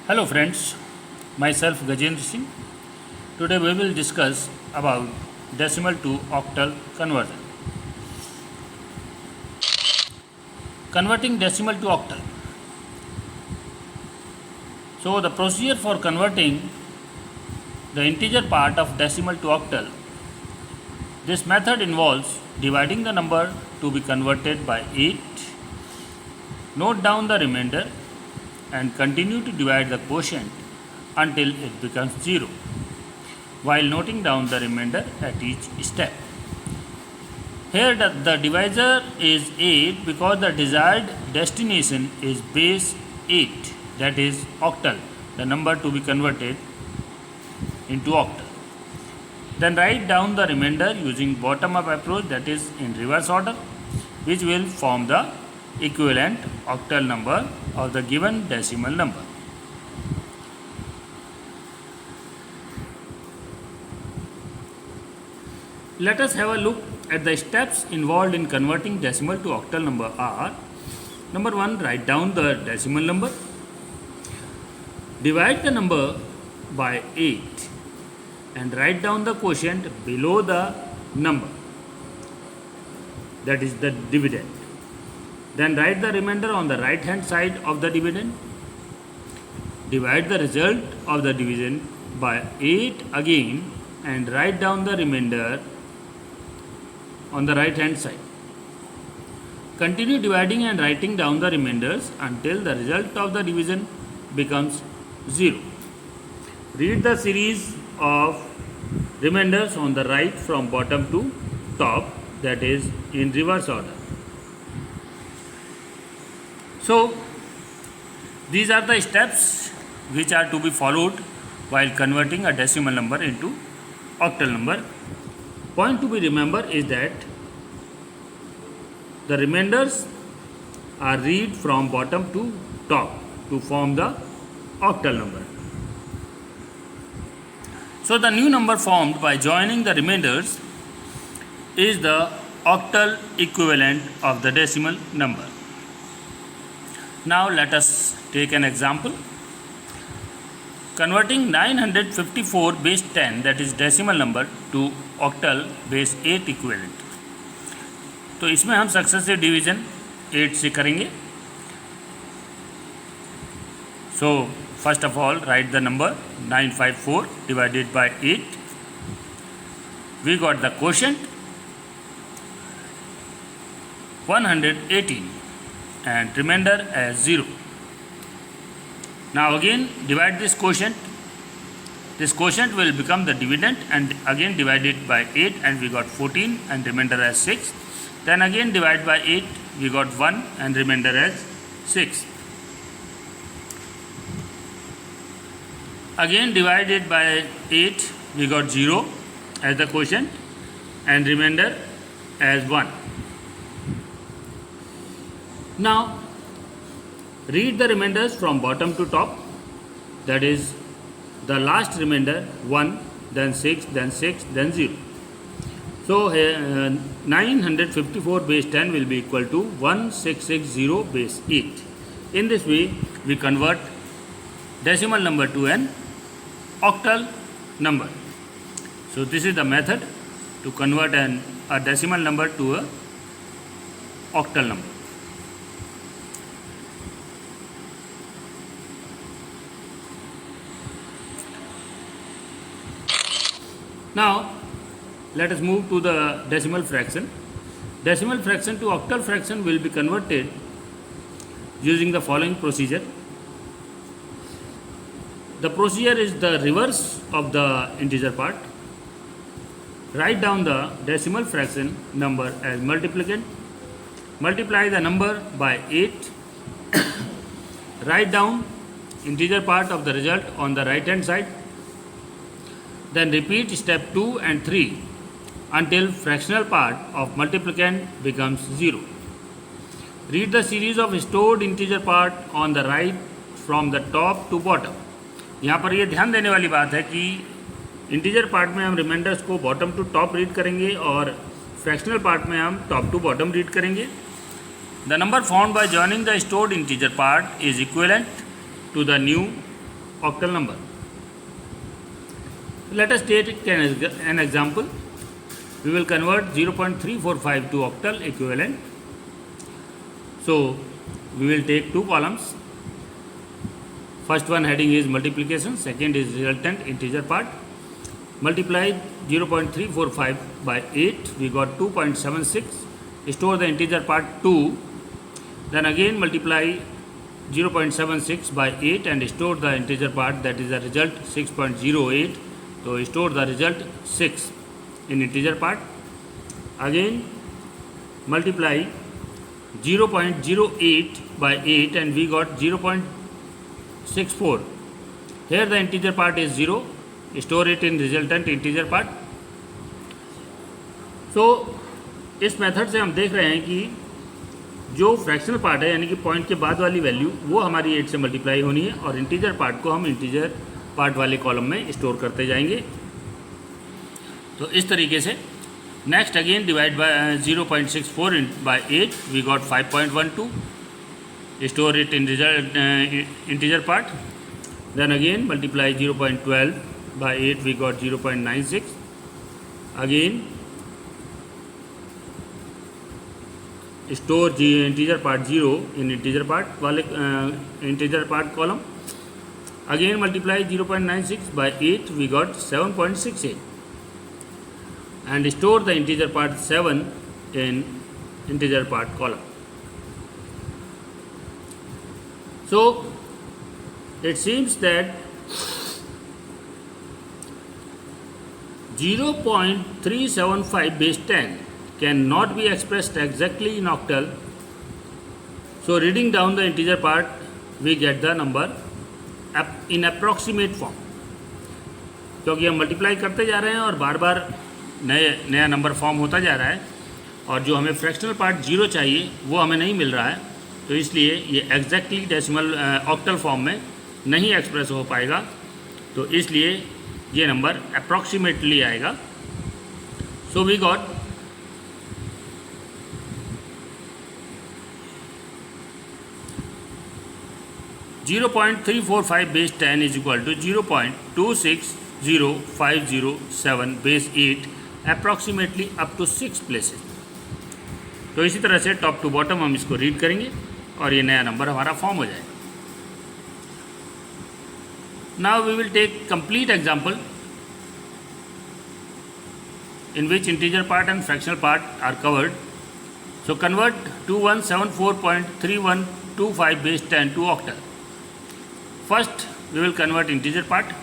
Hello friends, myself Gajendra Singh. Today we will discuss about decimal to octal conversion. Converting decimal to octal. So the procedure for converting the integer part of decimal to octal. This method involves dividing the number to be converted by 8, note down the remainder and continue to divide the quotient until it becomes 0, while noting down the remainder at each step. Here the divisor is 8 because the desired destination is base 8, that is octal, the number to be converted into octal. Then write down the remainder using bottom up approach, that is in reverse order, which will form the equivalent octal number of the given decimal number. Let us have a look at the steps involved in converting decimal to octal number are: number 1, write down the decimal number. Divide the number by 8 and write down the quotient below the number, that is the dividend. Then write the remainder on the right hand side of the dividend. Divide the result of the division by 8 again and write down the remainder on the right hand side. Continue dividing and writing down the remainders until the result of the division becomes 0. Read the series of remainders on the right from bottom to top, that is in reverse order. So these are the steps which are to be followed while converting a decimal number into octal number. Point to be remembered is that the remainders are read from bottom to top to form the octal number. So the new number formed by joining the remainders is the octal equivalent of the decimal number. Now let us take an example. Converting 954 base 10, that is decimal number, to octal base 8 equivalent. तो इसमें हम successive division 8 से करेंगे. So first of all write the number 954 divided by 8. We got the quotient 118 and remainder as 0. Now again divide this quotient. This quotient will become the dividend and again divide it by 8 and we got 14 and remainder as 6. Then again divide by 8, we got 1 and remainder as 6. Again divide it by 8, we got 0 as the quotient and remainder as 1. Now read the remainders from bottom to top, that is the last remainder 1, then 6, then 6, then 0. So 954 base 10 will be equal to 1660 base 8. In this way we convert decimal number to an octal number. So this is the method to convert a decimal number to a octal number. Now let us move to the decimal fraction. Decimal fraction to octal fraction will be converted using the following procedure. The procedure is the reverse of the integer part. Write down the decimal fraction number as multiplicand. Multiply the number by 8. Write down integer part of the result on the right hand side. Then repeat step 2 and 3 until fractional part of multiplicand becomes 0. Read the series of stored integer part on the right from the top to bottom. यहाँ पर ये ध्यान देने वाली बात है कि integer part में हम रिमाइंडर्स को बॉटम टू टॉप रीड करेंगे और फ्रैक्शनल पार्ट में हम टॉप टू बॉटम रीड करेंगे. The number found by joining the stored integer part is equivalent to the new octal number. Let us take an example. We will convert 0.345 to octal equivalent. So we will take two columns. First one heading is multiplication, second is resultant integer part. Multiply 0.345 by 8, we got 2.76. Store the integer part 2. Then again multiply 0.76 by 8 and store the integer part, that is the result 6.08. So store the result 6 in integer part. Again multiply 0.08 by 8 and we got 0.64. Here the integer part is 0. Store it in resultant integer part. So इस method से हम देख रहे हैं कि जो fractional part है यानी कि पॉइंट के बाद वाली वैल्यू वो हमारी 8 से मल्टीप्लाई होनी है और इंटीजर पार्ट को हम इंटीजर पार्ट वाले कॉलम में स्टोर करते जाएंगे. तो इस तरीके से next again divide by 0.64 by 8 we got 5.12. Store it in result integer part. Then again multiply 0.12 by 8 we got 0.96. Again store integer part 0 in integer part column. Again multiply 0.96 by 8 we got 7.68 and store the integer part 7 in integer part column. So it seems that 0.375 base 10 cannot be expressed exactly in octal. So reading down the integer part we get the number in approximate form. क्योंकि हम multiply करते जा रहे हैं और बार बार नया number form होता जा रहा है और जो हमें फ्रैक्शनल पार्ट 0 चाहिए वो हमें नहीं मिल रहा है, तो इसलिए ये एग्जैक्टली डेसिमल ऑक्टल फॉर्म में नहीं एक्सप्रेस हो पाएगा. तो इसलिए ये नंबर अप्रॉक्सीमेटली आएगा. So we got 0.345 base 10 is equal to 0.260507 base 8 approximately up to 6 places. तो इसी तरह से टॉप टू बॉटम हम इसको रीड करेंगे और ये नया नंबर हमारा फॉर्म हो जाएगा. Now we will take complete example in which integer part and fractional part are covered. So convert 2174.3125 base 10 to octal. First we will convert integer part.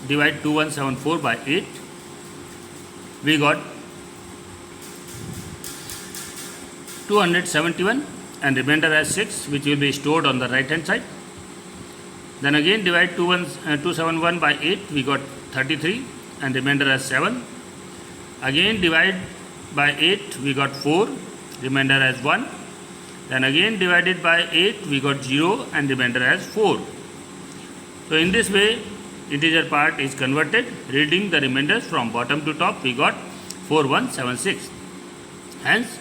Divide 2174 by 8. We got 271 and remainder as 6, which will be stored on the right hand side. Then again divide 271 by 8, we got 33 and remainder as 7. Again divide by 8, we got 4, remainder as 1. Then again divided by 8, we got 0 and remainder as 4. So in this way integer part is converted. Reading the remainders from bottom to top, we got 4176. Hence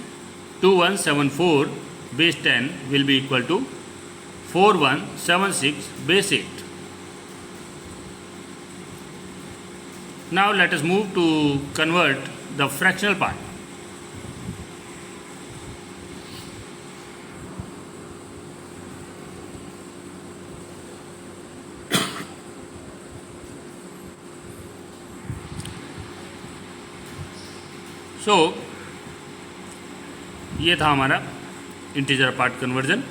2174 base 10 will be equal to 4176 base 8. Now let us move to convert the fractional part. So ये था हमारा integer part conversion.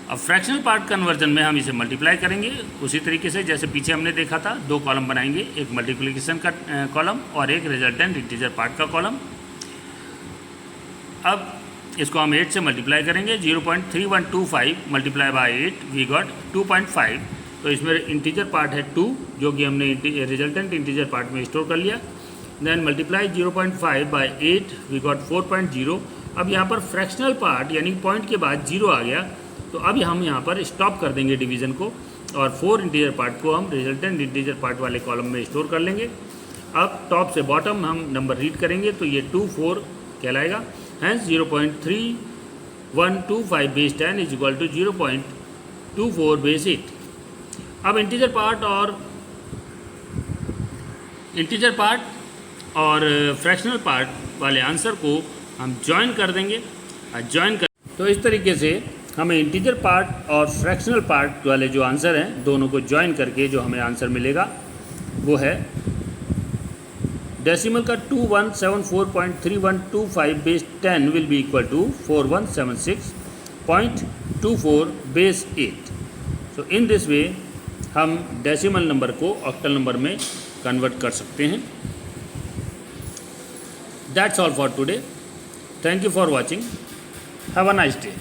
अब fractional part conversion में हम इसे multiply करेंगे उसी तरीके से जैसे पीछे हमने देखा था. दो कॉलम बनाएंगे, एक मल्टीप्लिकेशन का कॉलम और एक रिजल्टेंट इंटीजर पार्ट का कॉलम. अब इसको हम 8 से मल्टीप्लाई करेंगे. 0.3125 मल्टीप्लाई बाय 8 वी गॉट 2.5. तो इसमें इंटीजर पार्ट है 2 जो कि हमने रिजल्टेंट इंटीजर पार्ट में स्टोर कर लिया. Then multiply 0.5 by 8 we got 4.0. अब यहाँ पर फ्रैक्शनल पार्ट यानी पॉइंट के बाद 0 आ गया, तो अब हम यहाँ पर स्टॉप कर देंगे डिवीज़न को और 4 इंटीजर पार्ट को हम रिजल्टेंट इंटीजर पार्ट वाले कॉलम में स्टोर कर लेंगे. अब टॉप से बॉटम हम नंबर रीड करेंगे तो ये 24 कहलाएगा. Hence 0.3125 base 10 is equal to 0.24 base 8. अब इंटीजर पार्ट और फ्रैक्शनल पार्ट वाले आंसर को हम ज्वाइन कर देंगे। तो इस तरीके से हमें इंटीजर पार्ट और फ्रैक्शनल पार्ट वाले जो आंसर हैं दोनों को ज्वाइन करके जो हमें आंसर मिलेगा वो है डेसिमल का 2174.3125 base 10 will be equal to 4176.24 base 8। So in this way हम डेसिमल नंबर को ऑक्टल नंबर में कन्वर्ट कर सकते हैं। That's all for today. Thank you for watching. Have a nice day.